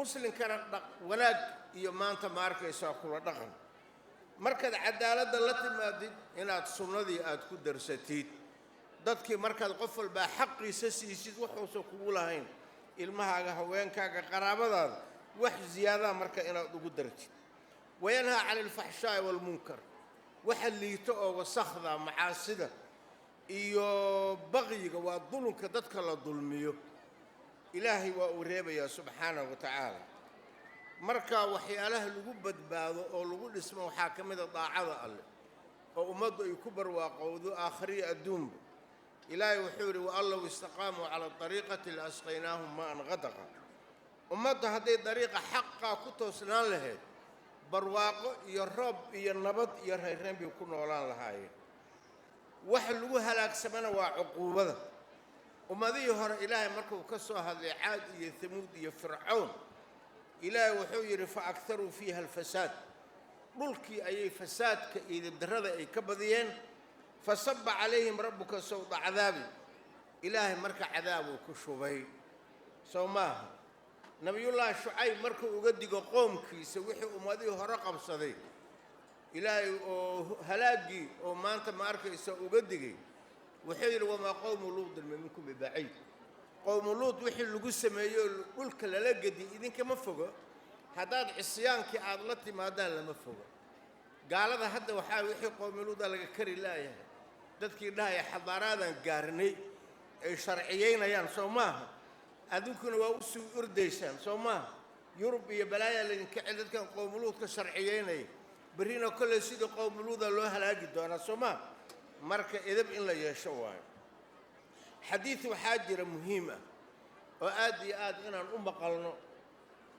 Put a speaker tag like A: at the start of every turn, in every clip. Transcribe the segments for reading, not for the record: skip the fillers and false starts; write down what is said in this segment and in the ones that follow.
A: مسلم كان وناج يمانت ماركيسا كل دقن markaad cadaalada la timaadid inaad sunnadii aad ku darsatid dadkii markaad qof walba xaqiisa siisid wuxuu kugu lahayn ilmahaaga haweenkaaga qaraabadaada wax ziyaada marka inaad ugu dartid wayanha 'ala al-fahsha'i wal munkar waxa liito oo wasakhda macaasida iyo baqiga waa dulunka dadka la dulmiyo ilaahay waa uu reebaya subhanahu wa ta'ala marka waxyaalaha lagu badbaado oo lagu dhismo waxa kamida daacada alle oo umadu ay ku barwaaqowdo aakhiri adduunba ilaahay wuxuu yiri wa allahu istaqaamu ala tariiqati asqaynahum ma'an ghadaqa umadu haday dariiqa xaqqa ku toosnaan lahayd barwaaqo iyo roob iyo nabad iyo reereen bay ku noolaan lahaayeen wax lagu halaagsamana waa cuquubada umadii hore ilaahay markuu ka soo hadlay caad iyo thamuud iyo fircoon إلهي وحوير فأكثروا فيها الفساد ملكي أي فساد كإذا درده أي كبذيين فصب عليهم ربك صوت عذابي إلهي مرك عذابه كشوبي سوماه نبي الله شعيب مرك وقدق قومك يسويحي أماديه رقم صديق إلهي هلاقي وما أنت مارك يسوقدقي وحير وما قوم لوط منكم ببعيد قوم لوط وحي لو سميو دولك لا لغدي idinka ma fogo hadaad cisyaankii aad la timaadaan lama fogo gaalada hadda waxa wixii qowm Luud laga kari laayahay dadkii dhahay xadaaradan gaarnay ay sharciyeynayaan Soomaha adunkuna waa u soo urdeysaan Soomaha Yurub iyo balaaya la inka dadkan qowm Luud ka sharciyeynay barina kale sida qowm Luud loo halaagi doona Soomaha marka idab in la yeesho waayo حديث وحاجر مهمة وآدي إن قلنا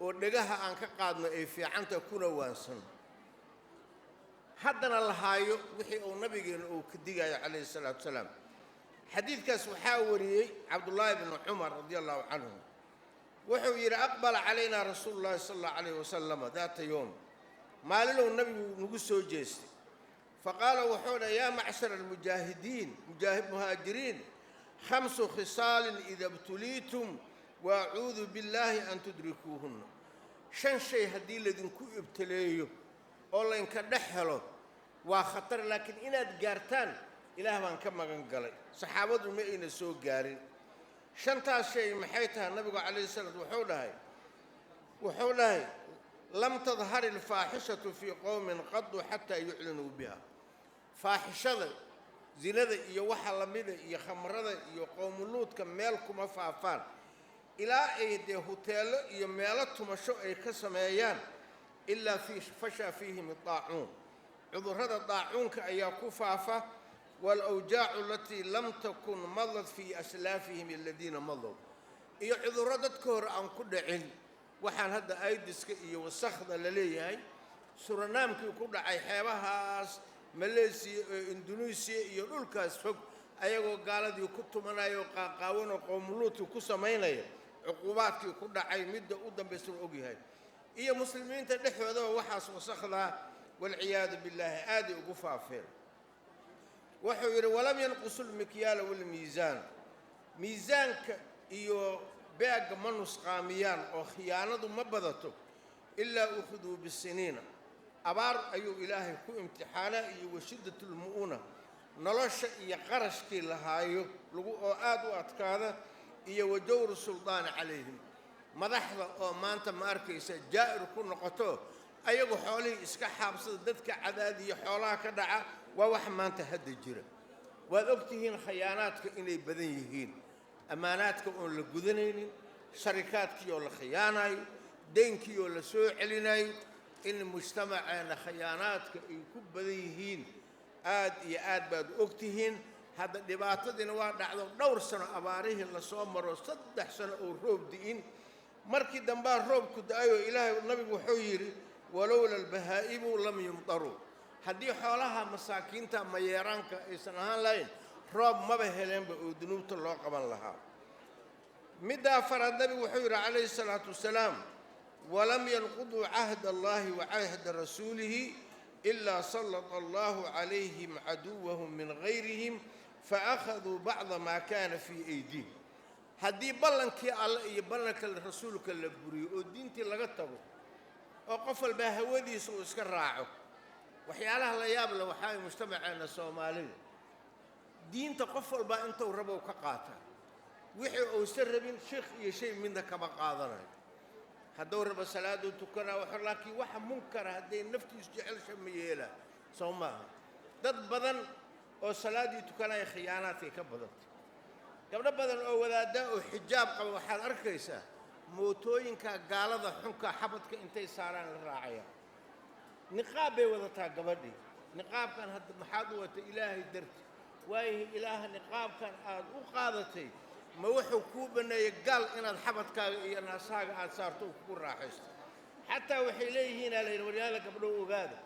A: ودجها عن كقادنا في عن تكون وانسن حدنا الهايو وحي أو نبي أو كديجا عليه الصلاة والسلام حديث كاس وحاوري عبد الله بن عمر رضي الله عنه وحوير أقبل علينا رسول الله صلى الله عليه وسلم ذات يوم ما له النبي نقصه جيس فقال وحونا يا معشر المجاهدين مهاجرين 5 خصال إذا ابتليتم وأعوذ بالله أن تدركوهن 5 شيء هدي الذين كو ابتليوا والله إنك دحلوا وخطر لكن إن تجارتان إله من كما قال صحابة ما إن سوق جارين 5 شيء محيتها النبي عليه الصلاة والسلام وحولها لم تظهر الفاحشة في قوم قد حتى يعلنوا بها فاحشة زينده iyo waxa lamida iyo khamrada iyo qowmuluudka meel kuma faafaan ilaa ay de hoteelo iyo meelo tumasho ay ka sameeyaan illa fi fasha fihim taa'un cudurrada taa'unka ayaa ku faafa wal awjaa'u allati lam takun madat fi aslafihim alladina madaw iyo cudurrada dadka hor aan ku dhicin waxaan hadda aydiska iyo wasakhda la leeyahay suranaamkii ku dhacay xeebahaas Malaysia Indonesia iyo dhulkaas fog ayagoo gaaladii ku tumanayo qaaqaawano qowmuluudku ku sameeyay cuqubaadkii ku dhacay midda u dambeysay og yahay iyo muslimiinta dhexdooda waxaas wasakhda wal ciyaad billaah aadi ugu faafeen wuxuu yiri walam yanqusul mikyal wal miizaan miizaanka iyo beeg manus qaamiyaan oo khiyaanadu ma badato illa ukhuduu bisiniina abaar ayuu ilaahay ku imtixaana iyo washidatul muuna nolosha iyo qarashkii lahaayo lagu oo aad u adkaada iyo wajawr sultaan calayhim madaxda oo maanta ma arkaysa jaa'ir ku noqoto ayagu xoolihii iska xaabsada dadka cadaadiyo xoolaha ka dhaca waa wax maanta hadda jira waad ogtihiin khiyaanaadka inay badan yihiin amaanaadka oo la gudanaynin sharikaadkii oo la khiyaanayo deenkii oo la soo celinayo إن مجتمعنا خياناتك يكون بديهين آد يآد باد أكتهين هذا دباتنا واحد دور سنة أباريه اللي صامر وصدح سنة الروب دين مركي دنبار روب كد أيوة إلهي والنبي وحيري ولولا البهائم لم يمطروا هدي حولها مساكين ما يرانك إسنهان لين روب ما بهلين بأدنوت الله قبل لها مدى فرد النبي وحيري عليه الصلاة والسلام ولم ينقضوا عهد الله وعهد رسوله إلا سلط الله عليهم عدوهم من غيرهم فأخذوا بعض ما كان في أيديهم haddii ballankii alle iyo ballanka rasuulka la buriyo oo diintii laga tago oo qof walba hawadiisa uu iska raaco waxyaalaha la yaab leh waxaa ay mujtamaceena Soomaalida diinta qof walba intuu rabo ka qaata wixii uu sarrabin sheekh iyo shay midna kama qaadanayo hadduu rabo salaadu tukana laakiin waxa munkara hadday naftiisu jecelsha ma yeela Soomaa dad badan oo salaadii tukanaya khiyaanaadkay ka badantay gabdho badan oo wadaada oo xijaab qaba waxaad arkaysaa mootooyinka gaalada xunka xabadka intay saaraan la raacaya niqaab bay wadataa gabadhii niqaabkan hadda maxaad u wata ilaahay darti waayo ilaaha niqaabkan aad u qaadatay ma wuxuu kuu baneeyay gaal inaad xabadkaaga iyo naasaaga aad saarto ku raaxaysto xataa waxay leeyihiin alayna waryaada gabdho ogaada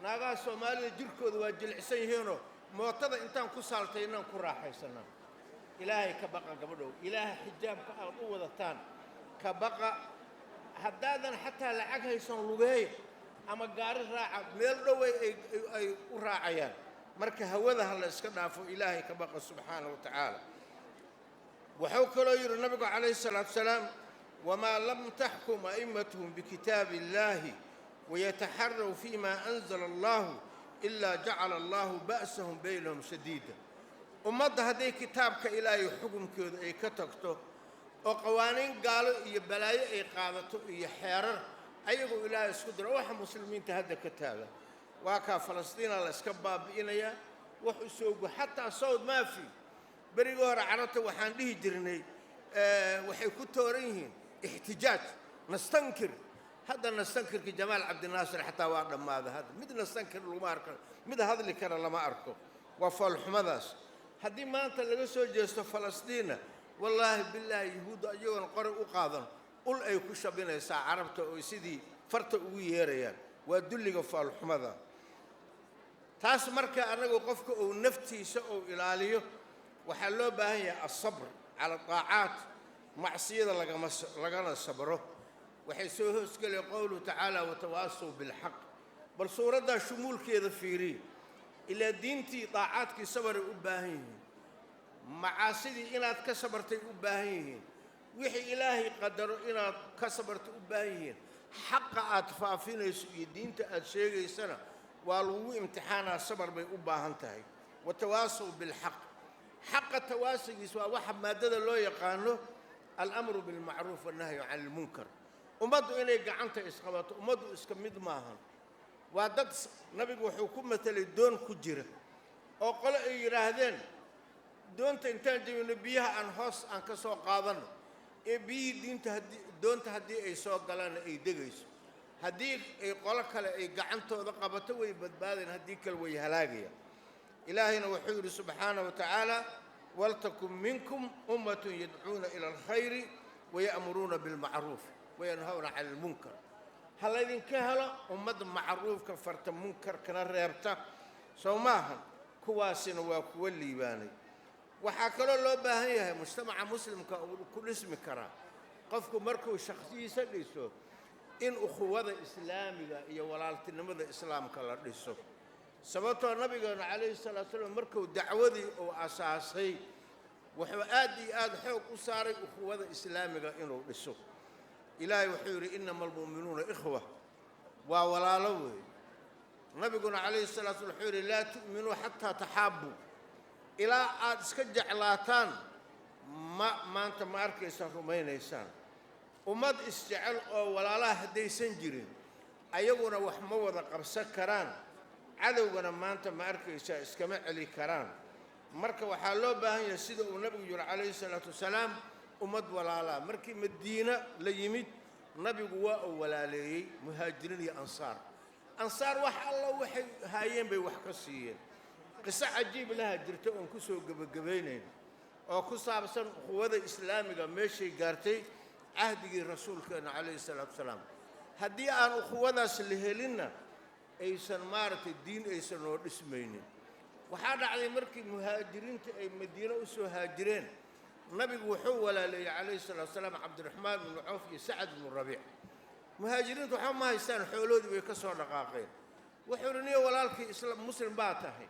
A: naagaha Soomaalida jirkooda waa jilicsan yihiinoo mootada intaan ku saaltay inaan ku raaxaysanaa ilaahay ka baqa gabdho ilaaha xijaabka aad u wadataan ka baqa haddaadan xataa lacag haysan lugeeyo ama gaari raaca meel dhow ay u raacayaan marka hawada la iska dhaafo ilaahay ka baqa subxaanahu wa ta'ala wuxuu kaloo yiri nabiga calayhi salaatu wasalaam wama lam tahkum a'immatuhum bikitaabillahi ويتحروا فيما أنزل الله إلا جعل الله بأسهم بينهم شديدا ummadda hadday kitaabka ilaahay xukunkeedu ay ka tagto oo qawaaniin gaalo iyo balaayo ay qaadato iyo xeerar ayagoo ilaahay isku diro waxa muslimiinta hadda ka taagan waa ka Falastiin la iska baabi'inaya wax u soo go xataa Saud maafi bariga hore carabta waxaan dhihi jirnay waxay ku tooran yihiin ihtijaaj nastankir هذا نستنكر كجمال عبد الناصر حتى وارد ماذا هذا مد نستنكر لما أركو مد هذا اللي كان لما أركو وفال حمداس هذه ما أنت اللي سوى جست فلسطين والله بالله يهود أيون قرء وقاضن قل أي كش بين ساعة عربته ويسيدي فرت ويهريان ودل وفال حمدا تاس مركا أنا وقفك ونفتي سأو إلى وحلو بهي الصبر على الطاعات معصية لقنا الصبره وحيسوه اسكال قوله تعالى وتواصوا بالحق بل صورة شمول كذا فيري إلى دينتي طاعاتك صبر أباهين معاصدي إنا كسبرت أباهين وحي إلهي قدر إنا كسبرت أباهين حق أطفافين يسوي دينت أشياء سنة والو امتحانا صبر بأباهنتهي وتواصوا بالحق حق التواصل يسوى واحد ما دد الله يقانه الأمر بالمعروف والنهي عن المنكر umadu inay gacanta isqabato umadu iska mid maahan waa dad nabigu wuxuu ku metelay doon ku jira oo qolo ay yiraahdeen doonta intaan jabino biyaha aan hoos aan ka soo qaadano ee biyi doonta haddii ay soo galaan ay degayso haddii ay qolo kale ay gacantooda qabato way badbaadeen haddii kale way halaagayaan ilaahina wuxuu yiri subxaanahu wa ta'ala waltakum minkum ummatun yad'uuna ila alkhayri ويأمرون بالمعروف وينهون عن المنكر هل إذن كهلا أمد معروف كفرت منكر كنا ريبتا سوماها كواسن وكولي باني وحاكلوا الله باهيها مجتمع مسلم كل اسم كرا قفكم مركو شخصي سلسو إن أخوة إسلامية يا ولالة نمد إسلام كلا لسو سبتوا النبي عليه الصلاة والسلام مركو دعوذي أو أساسي وحوادي حوق أساري أخوة إسلامية إنه لسو إلهي وحيري إنما المؤمنون إخوة وولالوه النبي عليه الصلاة والسلام لا تؤمنوا حتى تحابوا إلى أسكجع لاتان ما أنت ما أركيسان رمين إيسان ومد استعل ولا لا هدي سنجرين أيقونا وحموضة قرصة كران عدونا ما أنت ما أركيسان اسكمع لي كران مركا وحالو باهن يسيده النبي عليه الصلاة والسلام ومد ولا لا مركي مدينة ليمد نبي قواء ولا لي مهاجرين أنصار أنصار وح الله وحي هايين بي وحكسيين قصة عجيب لها جرتون كسو قبينين أو كسا بسن قوة إسلامية ماشي قارتي عهد الرسول كان عليه الصلاة والسلام هدي أن أخوة سلهلنا أيسن مارت الدين أيسن ورسمين وحاد على مركي مهاجرين أي مدينة أسو هاجرين النبي وحو ولا لي عليه الصلاة والسلام عبد الرحمن بن عوف سعد بن الربيع مهاجرين وحو ما يستان حولود ويكسر دقاقين وحورني ولالك إسلام مسلم باتاهي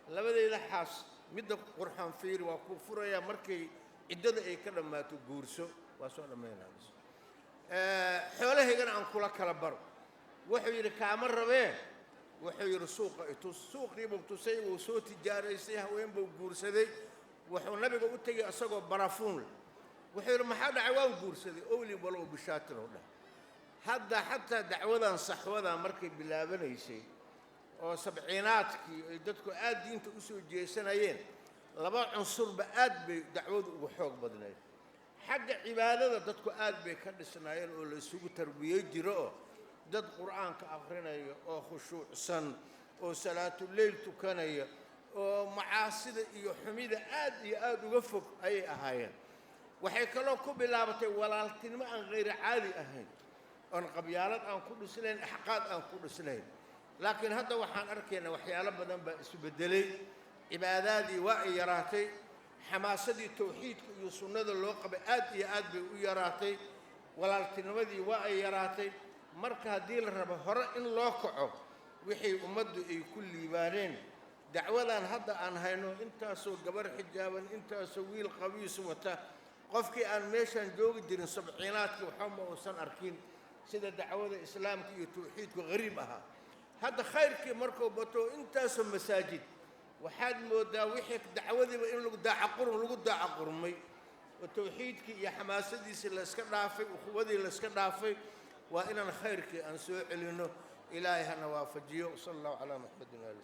A: لبدا إذا حاس مدة قرحان فير وكفر يا مركي ciddada ay ka dhammaato guurso waa soo dhammaynaa xoolahaygana aan kula kala baro wuxuu yidhi kaama rabee wuxuu yidhi suuqa itus suuqiibuu tusay wuu soo tijaaraysay haween buu guursaday wuxuu nabiga u tegay asagoo barafuun wuxuu yidhi maxaa dhacay waan guursaday owli walow bishaatin oo dhah hadda xataa dacwadan saxwadan markay bilaabanaysay oo sabciinaadkii ay dadku aad diinta u soo jeesanayeen laba cunsurba aad bay dacwadu ugu xoog badnayd xagga cibaadada dadku aad bay ka dhisnaayeen oo la isugu tarbiyey jiro oo dad qur'aanka akhrinayo oo khushuucsan oo salaatuleyl tukanaya oo macaasida iyo xumida aad iyo aad uga fog ayay ahaayeen waxay kaloo ku bilaabatay walaaltinimo aan غayr caadi ahayn oon qabyaalad aan ku dhisnayn axqaad aan ku dhisnayn laakiin hadda waxaan arkaynaa waxyaalo badan baa isu bedelay cibaadaadii waa ay yaraatay xamaasadii tawxiidka iyo sunnada loo qabay aad iyo aad bay u yaraatay walaaltinimadii waa ay yaraatay marka haddii la rabo hore in loo kaco wixii ummaddu ay ku liibaaneen dacwadan hadda aan hayno intaasoo gabar xijaaban intaasoo wiil qabiis wata qofkii aan meeshaan joogi jirin sabciinaadkii waxba ma uusan arkin sida dacwada islaamka iyo tawxiidku qariib ahaa hadda khayrkii markuu bato intaasoo masaajid waxaad moodaa wixii dacwadiiba in lagu daacaqurmay oo tawxiidkii iyo xamaasadiisii la iska dhaafay ukhuwadii la iska dhaafay waa inaan khayrkii aan soo celinno ilaahay hana waafajiyo sala allahu calaa muxamedin waali